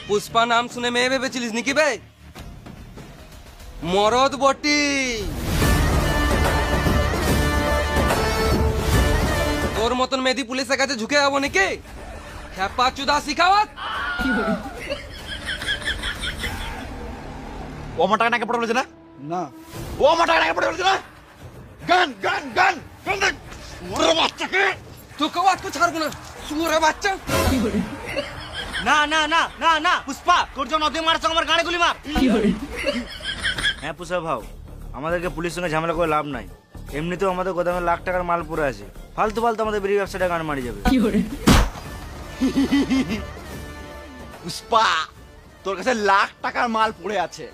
পুষ্পা নাম শুনে মেয়ে ভেবেছিলিস নাকি বে? মরদ বটি। তোর মতন মেয়েদি পুলিশের কাছে ঝুঁকে যাবো নাকি? খ্যাপা চুদা শিখাওয়াত। ও আমার টাকা নাকি পড়ে বলেছে না? না ও আমার টাকা নাকি পড়ে বলেছে না? গান গান গান গান দেখ। ওরে বাচ্চাকে তোকে আজকে ছাড়বো না, শুয়োরের বাচ্চা। না না না না না পুষ্পা, তোর জন্য অধে মারছ আমার গানে গুলি মার। হ্যাঁ পুষ্পা ভাও, আমাদেরকে পুলিশের সঙ্গে ঝামেলা করে লাভ নাই। এমনিতেও আমাদের গোদামে লাখ টাকার মাল পড়ে আছে, ফালতু ফালতু আমাদের বেরিয়ে ব্যবসাটা গান মারি যাবে। পুষ্পা, তোর কাছে লাখ টাকার মাল পড়ে আছে।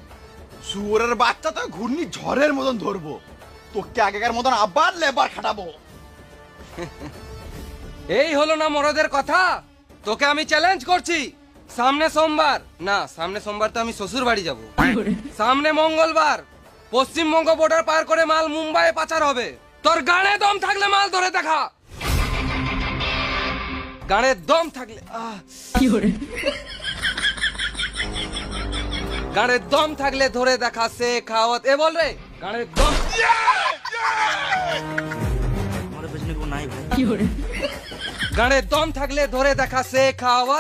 শুয়োরের বাচ্চা তো ঘূর্ণি ঝড়ের মতন ধরবো, তোকে আগেকার মতন আবার লেবার খাটাবো। এই হলো না মরদের কথা। তোকে আমি চ্যালেঞ্জ করছি, সামনে সোমবার না, সামনে সোমবার তো আমি শ্বশুর বাড়ি যাবো। সামনে মঙ্গলবার পশ্চিমবঙ্গ বর্ডার পার করে মাল মুম্বাইয়ে পাচার হবে। তোর গানে দম থাকলে মাল ধরে দেখা। গানে দম থাকলে গানের দম থাকলে ধরে দেখা সে খাওয়াত। এ বল রে, গানের দম। আমাদের পেছনে কেউ নাই ভাই। গানের দম থাকলে ধরে দেখা সে খাওয়াত।